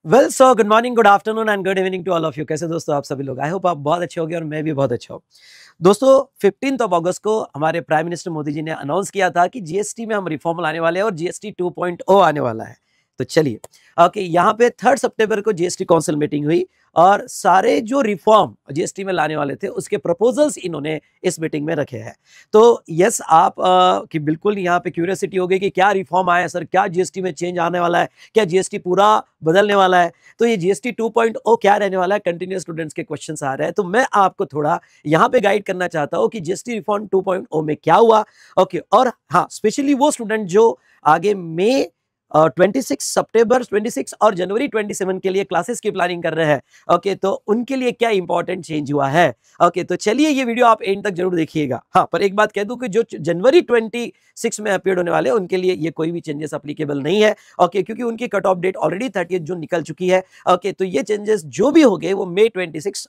Well so good morning, good afternoon and good evening to all of you. कैसे दोस्तों आप सभी लोग? आई होप आप बहुत अच्छे होंगे और मैं भी बहुत अच्छा हूँ। दोस्तों 15 अगस्त को हमारे प्राइम मिनिस्टर मोदी जी ने अनाउंस किया था कि जीएसटी में हम रिफॉर्म लाने वाले हैं और जीएसटी 2.0 आने वाला है। तो चलिए ओके, यहाँ पे 3 सितंबर को जीएसटी काउंसिल मीटिंग हुई और सारे जो रिफॉर्म जीएसटी में लाने वाले थे उसके प्रपोजल्स इन्होंने इस मीटिंग में रखे हैं। तो यस, आप कि बिल्कुल यहाँ पे क्यूरियोसिटी हो गई कि क्या रिफॉर्म आया सर, क्या जीएसटी में चेंज आने वाला है, क्या जीएसटी पूरा बदलने वाला है। तो ये जीएसटी 2.0 क्या रहने वाला है, कंटिन्यूअस स्टूडेंट्स के क्वेश्चंस आ रहे हैं। तो मैं आपको थोड़ा यहाँ पे गाइड करना चाहता हूँ कि जीएसटी रिफॉर्म 2.0 में क्या हुआ। ओके, और हाँ, स्पेशली वो स्टूडेंट जो आगे मई 26 सितंबर 26 और जनवरी 27 के लिए क्लासेस की प्लानिंग कर रहे हैं, ओके, तो उनके लिए क्या इंपॉर्टेंट चेंज हुआ है। ओके, तो चलिए ये वीडियो आप एंड तक जरूर देखिएगा। हाँ, पर एक बात कह दूं कि जो जनवरी 26 में अपीयर होने वाले हैं उनके लिए ये कोई भी चेंजेस अप्लीकेबल नहीं है। ओके, क्योंकि उनकी कट ऑफ डेट ऑलरेडी 30 जून निकल चुकी है। ओके, तो ये चेंजेस जो भी हो गए वो मई 26,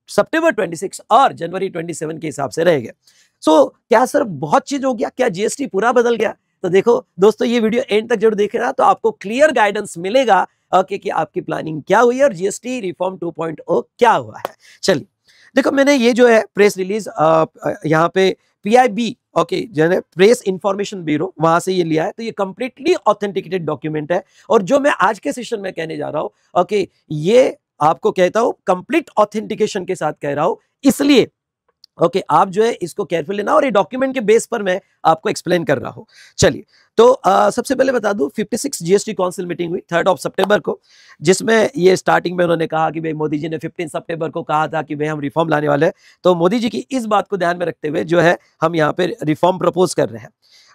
सितंबर 26 और जनवरी 27 के हिसाब से रहेंगे। सो क्या सर बहुत चीज हो गया, क्या जीएसटी पूरा बदल गया? तो देखो दोस्तों, ये वीडियो एंड तक जरूर देखना तो आपको क्लियर गाइडेंस मिलेगा ओके कि आपकी प्लानिंग क्या हुई है और जीएसटी रिफॉर्म 2.0 क्या हुआ है। चलिए देखो, मैंने ये जो है प्रेस रिलीज यहाँ पे पीआईबी ओके जो प्रेस इंफॉर्मेशन ब्यूरो वहां से ये लिया है। तो ये कंप्लीटली ऑथेंटिकेटेड डॉक्यूमेंट है और जो मैं आज के सेशन में कहने जा रहा हूं ओके, ये आपको कहता हूं कंप्लीट ऑथेंटिकेशन के साथ कह रहा हूं, इसलिए ओके आप जो है इसको केयरफुल लेना और ये डॉक्यूमेंट के बेस पर मैं आपको एक्सप्लेन कर रहा हूं। चलिए तो सबसे पहले बता दूं 56 जीएसटी काउंसिल मीटिंग हुई 3 सितंबर को, जिसमें ये स्टार्टिंग में उन्होंने कहा कि भाई मोदी जी ने 15 सितंबर को कहा था कि भाई हम रिफॉर्म लाने वाले हैं। तो मोदी जी की इस बात को ध्यान में रखते हुए जो है हम यहाँ पे रिफॉर्म प्रपोज कर रहे हैं।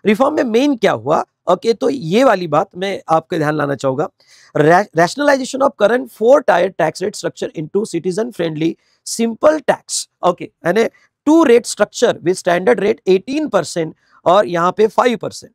रिफॉर्म में मेन क्या हुआ ओके, तो ये वाली बात मैं आपको ध्यान लाना चाहूंगा। Rationalisation of current 4 tier tax rate structure into citizen friendly simple tax okay, यानी 2 rate structure with standard rate 18% और यहाँ पे 5%।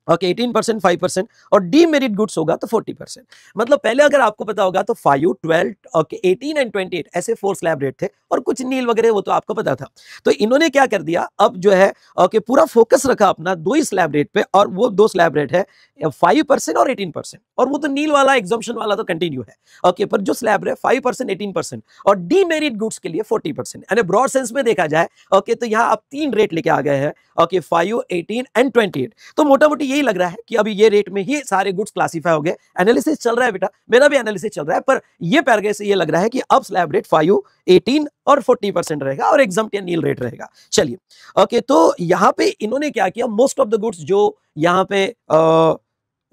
ओके 18% 5% और डीमेरिट गुड्स होगा तो 40%। मतलब पहले अगर आपको पता होगा तो 5, 12 ओके 18 एंड 28 ऐसे 4 स्लैब रेट थे और कुछ नील वगैरह वो तो आपको पता था। तो इन्होंने क्या कर दिया, अब जो है ओके पूरा फोकस रखा अपना 2 ही स्लैब रेट पे और वो 2 स्लैब रेट है 5% और 18%। और वो तो नील वाला एग्जम्पशन वाला तो कंटिन्यू है ओके, पर जो स्लैब रेट 5% 18% और डीमेरिट गुड्स के लिए 40%, यानी ब्रॉड सेंस में देखा जाए ओके, तो यहाँ आप 3 रेट लेके आ गए हैं ओके 5, 18 एंड 28। तो मोटा मोटी यही लग रहा है कि अभी ये रेट में ही सारे गुड्स क्लासिफाई हो गए। एनालिसिस चल रहा है बेटा, मेरा भी एनालिसिस चल रहा है, पर ये पैराग्राफ से ये लग रहा है कि अब स्लैब रेट 5, 18 और 40% रहेगा और एग्जम्प्ट या नील रेट रहेगा। चलिए ओके, तो यहां पे इन्होंने क्या किया, मोस्ट ऑफ द गुड्स जो यहां पे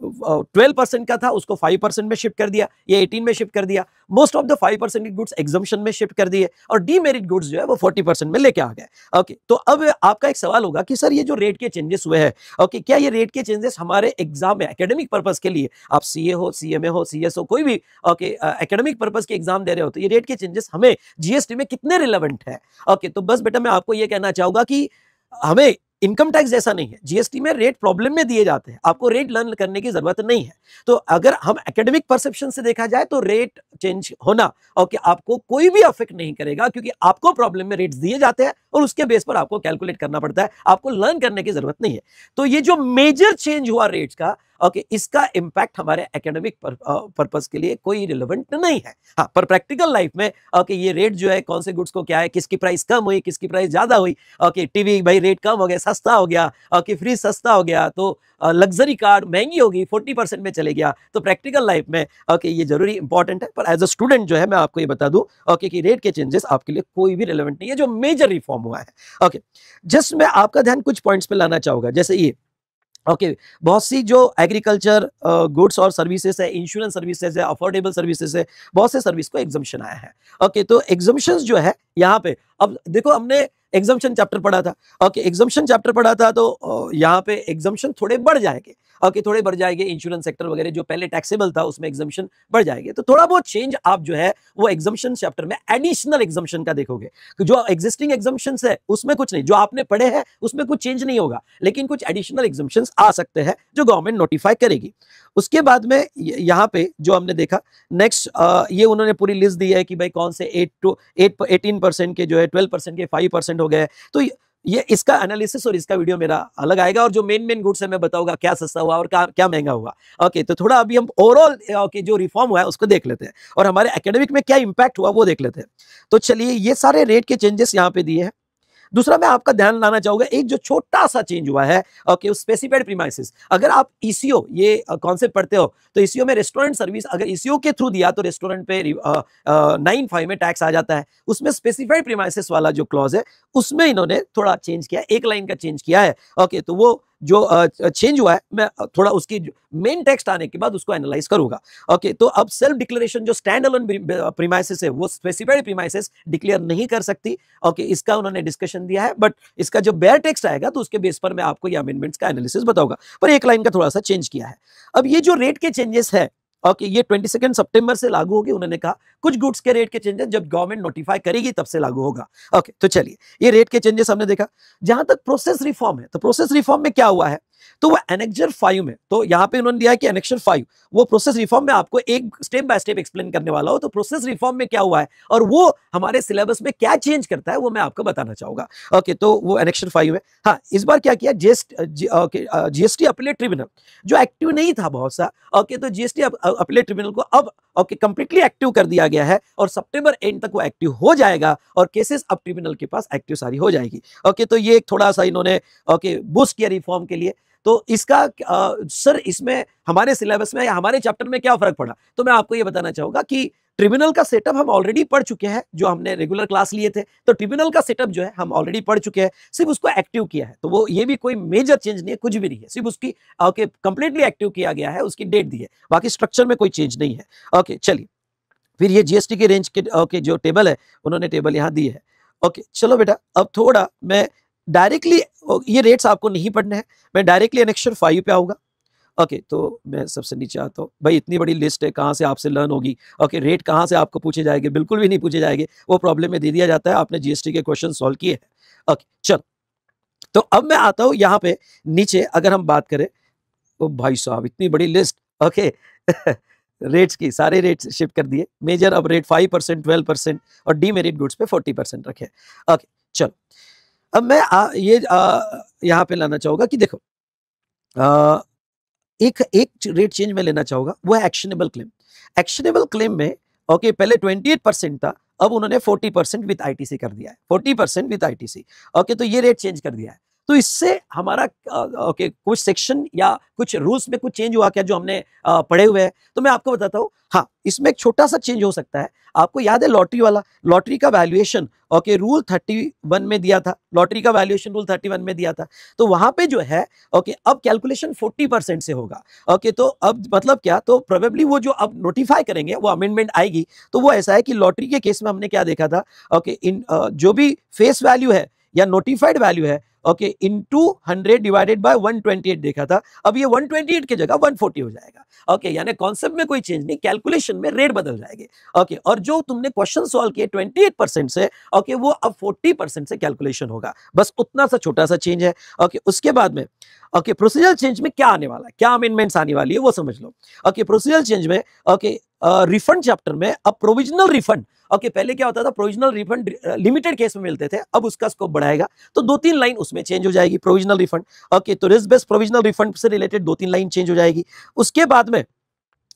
12% का था उसको 5% में शिफ्ट कर दिया, ये 18 में शिफ्ट कर दिया। मोस्ट ऑफ द 5% की गुड्स एग्जम्पशन में शिफ्ट कर दिए और डीमेरिट गुड्स जो है वो 40% में लेके आ गए। ओके, तो अब आपका एक सवाल होगा कि सर ये जो रेट के चेंजेस हुए हैं ओके, क्या ये रेट के चेंजेस हमारे एग्जाम में एकेडमिक पर्पस के लिए, आप सीए हो, सीएमए हो, सीएस हो, कोई भी ओके एकेडमिक पर्पस के एग्जाम दे रहे हो, तो ये रेट के चेंजेस हमें जीएसटी में कितने रिलेवेंट है? ओके, तो बस बेटा मैं आपको ये कहना चाहूंगा कि हमें इनकम टैक्स जैसा नहीं है, जीएसटी में रेट प्रॉब्लम में दिए जाते हैं, आपको रेट लर्न करने की जरूरत नहीं है। तो अगर हम एकेडमिक परसेप्शन से देखा जाए तो रेट चेंज होना ओके आपको कोई भी अफेक्ट नहीं करेगा, क्योंकि आपको प्रॉब्लम में रेट्स दिए जाते हैं और उसके बेस पर आपको कैलकुलेट करना पड़ता है, आपको लर्न करने की जरूरत नहीं है। तो ये जो मेजर चेंज हुआ रेट्स का ओके, इसका इंपैक्ट हमारे एकेडमिक पर्पस के लिए कोई रिलेवेंट नहीं है। हाँ, पर प्रैक्टिकल लाइफ में ओके ये रेट जो है कौन से गुड्स को क्या है, किसकी प्राइस कम हुई, किसकी प्राइस ज्यादा हुई, ओके टीवी भाई रेट कम हो गया, सस्ता हो गया, ओके फ्रिज सस्ता हो गया, तो लग्जरी कार महंगी होगी 40% में चले गया, तो प्रैक्टिकल लाइफ में ओके ये जरूरी इंपॉर्टेंट है। पर एज अ स्टूडेंट जो है मैं आपको ये बता दूं ओके कि रेट के चेंजेस आपके लिए कोई भी रिलेवेंट नहीं है जो मेजर रिफॉर्म हुआ है। ओके, जस्ट मैं आपका ध्यान कुछ पॉइंट्स पे लाना चाहूंगा, जैसे ये ओके बहुत सी जो एग्रीकल्चर गुड्स और सर्विसेज है, इंश्योरेंस सर्विसेज है, अफोर्डेबल सर्विसेज है, बहुत से सर्विस को एग्जम्पशन आया है। ओके, तो एग्जम्पशंस जो है यहाँ पे, अब देखो हमने एग्जम्पशन चैप्टर पढ़ा था ओके, एग्जम्पशन चैप्टर पढ़ा था तो यहाँ पे एग्जम्पशन थोड़े बढ़ जाएंगे ओके, थोड़े बढ़ जाएंगे। इंश्योरेंस सेक्टर वगैरह जो पहले टैक्सेबल था उसमें एग्जम्पशन बढ़ जाएंगे, तो थोड़ा बहुत चेंज आप जो है वो एग्जम्पशन चैप्टर में एडिशनल एग्जम्पशन का देखोगे। जो एग्जिस्टिंग एग्जम्पशंस है उसमें कुछ नहीं, जो आपने पढ़े हैं उसमें कुछ चेंज नहीं होगा, लेकिन कुछ एडिशनल एग्जम्पशंस आ सकते हैं जो गवर्नमेंट नोटिफाई करेगी। उसके बाद में यहाँ पे जो हमने देखा नेक्स्ट, ये उन्होंने पूरी लिस्ट दी है कि भाई कौन से 18% के जो है 12% के 5% हो गए। तो ये इसका एनालिसिस और इसका वीडियो मेरा अलग आएगा, और जो मेन गुड्स है मैं बताऊंगा क्या सस्ता हुआ और क्या महंगा हुआ। ओके, तो थोड़ा अभी हम ओवरऑल ओके जो रिफॉर्म हुआ है उसको देख लेते हैं, और हमारे एकेडमिक में क्या इंपैक्ट हुआ वो देख लेते हैं। तो चलिए, ये सारे रेट के चेंजेस यहाँ पे दिए हैं। दूसरा मैं आपका ध्यान लाना चाहूंगा, एक जो छोटा सा चेंज हुआ है, ओके, स्पेसिफाइड प्रीमाइसेस। अगर आप ईसीओ ये कॉन्सेप्ट पढ़ते हो, तो ईसीओ में रेस्टोरेंट सर्विस अगर ईसीओ के थ्रू दिया तो रेस्टोरेंट पे 9(5) में टैक्स आ जाता है। उसमें स्पेसिफाइड प्रीमाइसेस वाला जो क्लॉज है उसमें इन्होंने थोड़ा चेंज किया, एक लाइन का चेंज किया है। ओके, तो वो जो चेंज हुआ है मैं थोड़ा उसकी मेन टेक्स्ट आने के बाद उसको एनालाइज करूंगा। ओके, तो अब सेल्फ डिक्लेरेशन जो स्टैंड अलोन प्रीमाइसेस है वो स्पेसिफाइड प्रीमाइसेस डिक्लेयर नहीं कर सकती। ओके, इसका उन्होंने डिस्कशन दिया है, बट इसका जब बेयर टेक्स्ट आएगा तो उसके बेस पर मैं आपको ये अमेंडमेंट्स का एनालिसिस बताऊंगा, पर एक लाइन का थोड़ा सा चेंज किया है। अब ये जो रेट के चेंजेस है, ओके, ये 22 सितंबर से लागू होगी। उन्होंने कहा कुछ गुड्स के रेट के चेंजेस जब गवर्नमेंट नोटिफाई करेगी तब से लागू होगा। ओके, तो चलिए, ये रेट के चेंजेस हमने देखा। जहां तक प्रोसेस रिफॉर्म है, तो प्रोसेस रिफॉर्म में क्या हुआ है, तो वो एनेक्सर 5 में, तो यहां पे उन्होंने दिया है कि एनेक्सर 5 वो प्रोसेस रिफॉर्म में आपको एक स्टेप बाय स्टेप एक्सप्लेन करने वाला हो। तो प्रोसेस रिफॉर्म में क्या हुआ है और वो हमारे सिलेबस में क्या चेंज करता है वो मैं आपको बताना चाहूंगा। ओके, तो वो एनेक्सर 5 है। हाँ, इस बार क्या किया, जीएसटी अपीलेट ट्रिब्यूनल जो एक्टिव नहीं था बहुत सा, ओके, तो जीएसटी अपीलेट ट्रिब्यूनल को अब ओके कंप्लीटली एक्टिव कर दिया गया है, और सितंबर एंड तक वो एक्टिव हो जाएगा, और केसेस अब ट्रिब्यूनल के पास एक्टिव सारी हो जाएगी। ओके, तो ये थोड़ा सा इन्होंने ओके बूस्ट किया रिफॉर्म के लिए। तो इसका सर इसमें हमारे सिलेबस में या हमारे चैप्टर में क्या फर्क पड़ा, तो मैं आपको ये बताना चाहूंगा कि ट्रिब्यूनल का सेटअप हम ऑलरेडी पढ़ चुके हैं, जो हमने रेगुलर क्लास लिए थे। तो ट्रिब्यूनल का सेटअप जो है हम ऑलरेडी पढ़ चुके हैं, सिर्फ उसको एक्टिव किया है। तो वो ये भी कोई मेजर चेंज नहीं है, कुछ भी नहीं है, सिर्फ उसकी ओके कंप्लीटली एक्टिव किया गया है, उसकी डेट दी है, बाकी स्ट्रक्चर में कोई चेंज नहीं है। ओके, चलिए, फिर ये जीएसटी के रेंज के ओके जो टेबल है उन्होंने टेबल यहाँ दी है। ओके, चलो बेटा, अब थोड़ा मैं डायरेक्टली ये रेट्स आपको नहीं पढ़ने हैं, मैं डायरेक्टली एनेक्सर 5 पे आऊंगा। ओके, तो मैं सबसे नीचे आता हूँ। भाई इतनी बड़ी लिस्ट है, कहाँ से आपसे लर्न होगी। ओके, रेट कहाँ से आपको पूछे जाएंगे, बिल्कुल भी नहीं पूछे जाएंगे, वो प्रॉब्लम में दे दिया जाता है, आपने जीएसटी के क्वेश्चन सॉल्व किए हैं। ओके, चलो, तो अब मैं आता हूँ यहाँ पे नीचे, अगर हम बात करें, ओ भाई साहब इतनी बड़ी लिस्ट। ओके रेट्स की सारे रेट्स शिफ्ट कर दिए, मेजर अब रेट 5%, 12% और डीमेरिट गुड्स पे 40% रखे। ओके, चलो, अब मैं यहाँ पे लाना चाहूंगा कि देखो, एक रेट चेंज में लेना चाहूंगा, वो है एक्शनेबल क्लेम। एक्शनेबल क्लेम में ओके पहले 28% था, अब उन्होंने 40% विद आईटीसी कर दिया है, 40% विद आईटीसी। ओके, तो ये रेट चेंज कर दिया है। तो इससे हमारा ओके कुछ सेक्शन या कुछ रूल्स में कुछ चेंज हुआ क्या जो हमने पढ़े हुए हैं, तो मैं आपको बताता हूँ। हाँ, इसमें एक छोटा सा चेंज हो सकता है। आपको याद है लॉटरी वाला, लॉटरी का वैल्यूएशन ओके रूल 31 में दिया था, लॉटरी का वैल्यूएशन रूल 31 में दिया था। तो वहां पे जो है ओके अब कैलकुलेशन 40% से होगा। ओके, तो अब मतलब क्या, तो प्रोबेबली वो जो अब नोटिफाई करेंगे वो अमेंडमेंट आएगी, तो वो ऐसा है कि लॉटरी के केस में हमने क्या देखा था, ओके इन जो भी फेस वैल्यू है या नोटिफाइड वैल्यू है ओके इनटू 100 डिवाइडेड बाय 128 देखा था, अब ये 128 की जगह 140 हो जाएगा। ओके, यानी कॉन्सेप्ट में कोई चेंज नहीं, कैलकुलेशन में रेट बदल जाएंगे। ओके, और जो तुमने क्वेश्चन सॉल्व किए 28% से ओके वो अब 40% से कैलकुलेशन होगा, बस उतना सा छोटा सा चेंज है। ओके, उसके बाद में ओके प्रोसीजर चेंज में क्या आने वाला है, क्या अमेंडमेंट्स आने वाली है वो समझ लो। ओके, प्रोसीजर चेंज में ओके रिफंड चैप्टर में अब प्रोविजनल रिफंड, ओके पहले क्या होता था, प्रोविजनल रिफंड लिमिटेड केस में मिलते थे, अब उसका स्कोप बढ़ाएगा, तो 2-3 लाइन उसमें चेंज हो जाएगी प्रोविजनल रिफंड। ओके, तो रिस्क बेस्ड प्रोविजनल रिफंड से रिलेटेड 2-3 लाइन चेंज हो जाएगी। उसके बाद में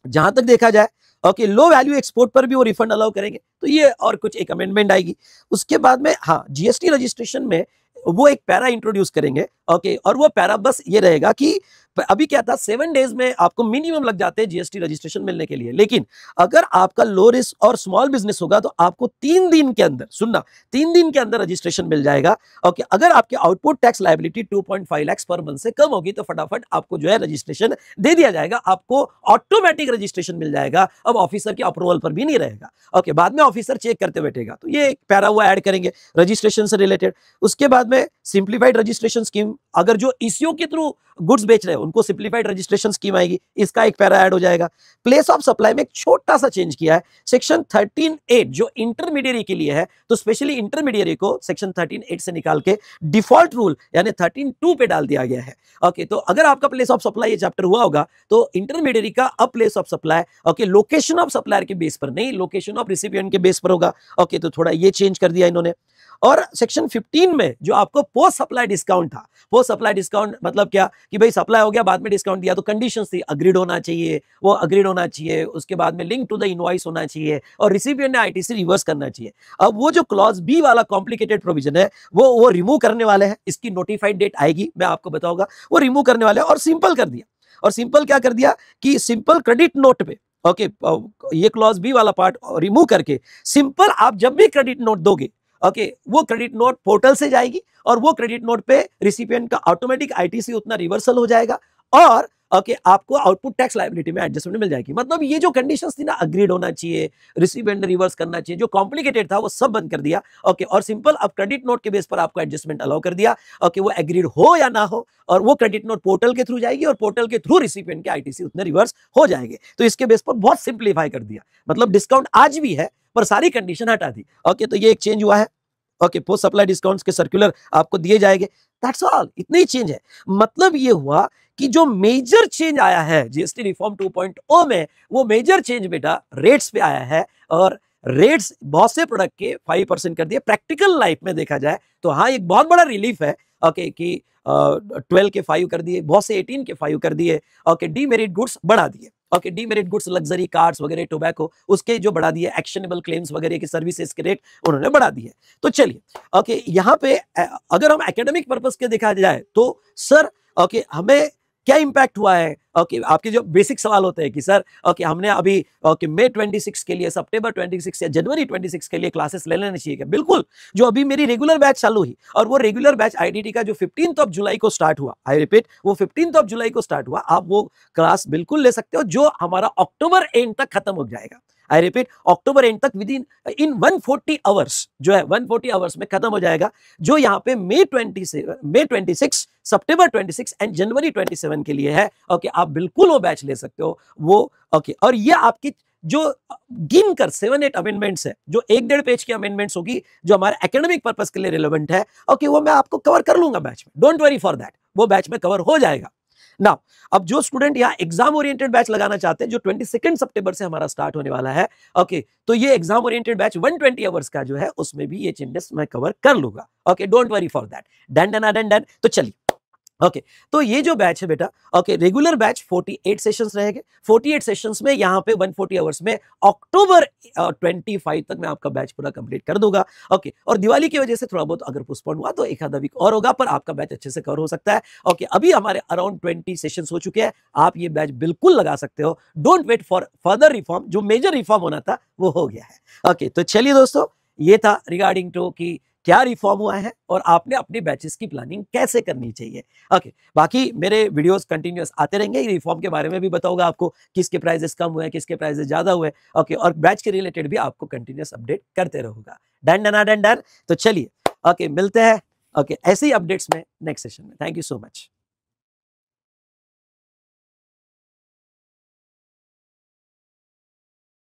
जहां तक देखा जाए ओके लो वैल्यू एक्सपोर्ट पर भी वो रिफंड अलाउ करेंगे, तो ये और कुछ एक अमेंडमेंट आएगी। उसके बाद में हाँ, जीएसटी रजिस्ट्रेशन में वो एक पैरा इंट्रोड्यूस करेंगे। ओके, और वो पैरा बस ये रहेगा कि अभी क्या था, 7 डेज में आपको मिनिमम लग जाते हैं जीएसटी रजिस्ट्रेशन मिलने के लिए, लेकिन अगर आपका लो रिस्क और स्मॉल बिजनेस होगा तो आपको 3 दिन के अंदर, सुनना, 3 दिन के अंदर रजिस्ट्रेशन मिल जाएगा। ओके, अगर आपके output tax liability 2.5 lakh per month से कम होगी तो फटाफट आपको जो है रजिस्ट्रेशन दे दिया जाएगा, आपको ऑटोमेटिक रजिस्ट्रेशन मिल जाएगा, अब ऑफिसर के अप्रूवल पर भी नहीं रहेगा। ओके, बाद में ऑफिसर चेक करते बैठेगा, तो ये एक पैरा हुआ ऐड करेंगे रजिस्ट्रेशन से रिलेटेड। उसके बाद में सिंप्लीफाइड रजिस्ट्रेशन स्कीम, अगर जो ईसीओ के थ्रू गुड्स बेच रहे हैं उनको सिंप्लीफाइड रजिस्ट्रेशन स्कीम आएगी, इसका एक पैरा ऐड हो जाएगा। प्लेस ऑफ सप्लाई में एक छोटा सा चेंज किया है, सेक्शन 13(8) जो इंटरमीडिएरी के लिए है, तो स्पेशली इंटरमीडिएरी को सेक्शन 13(8) से निकाल के डिफॉल्ट रूल यानी 13(2) पे डाल दिया गया है। ओके, तो अगर आपका प्लेस ऑफ सप्लाई ये चैप्टर हुआ होगा तो इंटरमीडिएरी का अब place of supply okay location of supplier के बेस पर नहीं, लोकेशन ऑफ रिसिपिएंट के बेस पर होगा। ओके, तो थोड़ा ये चेंज कर दिया इन्होंने। और सेक्शन 15 में जो आपको पोस्ट सप्लाई डिस्काउंट था, पोस्ट सप्लाई डिस्काउंट मतलब क्या कि भाई सप्लाई हो गया बाद में डिस्काउंट दिया, तो कंडीशंस थी, अग्रीड होना चाहिए, वो अग्रीड होना चाहिए, उसके बाद में लिंक टू द इनवॉइस होना चाहिए और रिसिपिएंट ने आईटीसी रिवर्स करना चाहिए। अब वो जो क्लॉज बी वाला कॉम्प्लिकेटेड प्रोविजन है वो रिमूव करने वाले हैं, इसकी नोटिफाइड डेट आएगी, मैं आपको बताऊंगा, वो रिमूव करने वाले हैं और सिंपल कर दिया। और सिंपल क्या कर दिया कि सिंपल क्रेडिट नोट पे ओके ये क्लॉज बी वाला पार्ट रिमूव करके सिंपल आप जब भी क्रेडिट नोट दोगे ओके वो क्रेडिट नोट पोर्टल से जाएगी और वो क्रेडिट नोट पे रिसिपिएंट का ऑटोमेटिक आईटीसी उतना रिवर्सल हो जाएगा और ओके आपको आउटपुट टैक्स लायबिलिटी में एडजस्टमेंट मिल जाएगी। मतलब ये जो कंडीशंस थी ना, अग्रीड होना चाहिए, रिसिपिएंट ने रिवर्स करना चाहिए, जो कॉम्प्लिकेटेड था वो सब बंद कर दिया। ओके, और सिंपल अब क्रेडिट नोट के बेस पर आपको एडजस्टमेंट अलाउ कर दिया। ओके, वो एग्रीड हो या ना हो और वो क्रेडिट नोट पोर्टल के थ्रू जाएगी और पोर्टल के थ्रू रिसिपिएंट के आईटीसी उतने रिवर्स हो जाएंगे। तो इसके बेस पर बहुत सिंप्लीफाई कर दिया, मतलब डिस्काउंट आज भी है पर सारी कंडीशन हटा दी। ओके, तो ये एक चेंज हुआ है। ओके, पोस्ट सप्लाई डिस्काउंट्स के सर्कुलर आपको दिए जाएंगे, दैट्स ऑल, इतना ही चेंज है। मतलब ये हुआ कि जो मेजर चेंज आया है जीएसटी रिफॉर्म 2.0 में, वो मेजर चेंज बेटा रेट्स पे आया है और रेट्स बहुत से प्रोडक्ट के 5% कर दिए। प्रैक्टिकल लाइफ में देखा जाए तो हाँ एक बहुत बड़ा रिलीफ है ओके कि 12 के 5 कर दिए, बहुत से 18 के 5 कर दिए। ओके, डीमेरिट गुड्स बढ़ा दिए। Okay, demerit goods luxury cards वगैरह टोबैको उसके जो बढ़ा दिए, एक्शनेबल क्लेम्स वगैरह की सर्विसेज के रेट उन्होंने बढ़ा दिए। तो चलिए ओके, यहाँ पे अगर हम एकेडमिक पर्पस के देखा जाए तो सर ओके हमें क्या इंपैक्ट हुआ है। ओके, आपके जो बेसिक सवाल होते हैं कि सर ओके हमने अभी ओके मई 26 के लिए, सितंबर 26 या जनवरी 26 के लिए क्लासेस ले लेना चाहिए क्या? बिल्कुल, जो अभी मेरी रेगुलर बैच चालू हुई और वो रेगुलर बैच आईडीटी का जो 15 जुलाई को स्टार्ट हुआ, आई रिपीट वो 15 जुलाई को स्टार्ट हुआ, आप वो क्लास बिल्कुल ले सकते हो जो हमारा अक्टूबर एंड तक खत्म हो जाएगा। आई रिपीट अक्टूबर एंड तक विद इन 140 आवर्स जो है 140 आवर्स में खत्म हो जाएगा, जो यहाँ पे मई 26 सितंबर 26 एंड जनवरी 27 के लिए है। ओके, आप बिल्कुल वो बैच ले सकते हो वो। ओके, और ये आपकी जो गिनकर 7-8 अमेंडमेंट्स है, जो 1-1.5 पेज की अमेंडमेंट्स होगी जो हमारे एकेडमिक पर्पस के लिए रिलेवेंट है, ओके वो मैं आपको कवर कर लूंगा बैच में, डोंट वरी फॉर दैट, वो बैच में कवर हो जाएगा। नाउ अब जो स्टूडेंट यहाँ एग्जाम ओरिएंटेड बैच लगाना चाहते हैं जो 22 सितंबर से हमारा स्टार्ट होने वाला है, ओके तो ये एग्जाम ओरिएंटेड बैच 120 आवर्स का जो है उसमें भी ये चेंजेस मैं कवर कर लूंगा। Okay, don't worry for that. Done. तो चलिए ओके, तो ये जो बैच है बेटा ओके रेगुलर बैच 48 सेशंस रहेंगे। 48 सेशंस में यहाँ पे 140 आवर्स में अक्टूबर 25 तक मैं आपका बैच पूरा कंप्लीट कर दूंगा। ओके, और दिवाली की वजह से थोड़ा बहुत अगर पोस्टपोन हुआ तो एक आधा वीक और होगा, पर आपका बैच अच्छे से कवर हो सकता है। ओके, अभी हमारे अराउंड 20 सेशंस हो चुके हैं, आप ये बैच बिल्कुल लगा सकते हो। Don't wait for further reform, जो मेजर रिफॉर्म होना था वो हो गया है। ओके, तो चलिए दोस्तों, ये था रिगार्डिंग टू कि क्या रिफॉर्म हुआ है और आपने अपने बैचेस की प्लानिंग कैसे करनी चाहिए। ओके, बाकी मेरे वीडियोस कंटिन्यूअस आते रहेंगे, रिफॉर्म के बारे में भी बताऊंगा आपको, किसके प्राइजेस कम हुए, किसके प्राइजेस ज्यादा हुए। ओके, और बैच के रिलेटेड भी आपको कंटिन्यूअस अपडेट करते रहूंगा। डन। तो चलिए ओके मिलते हैं ओके ऐसे ही अपडेट्स में नेक्स्ट सेशन में। Thank you so much.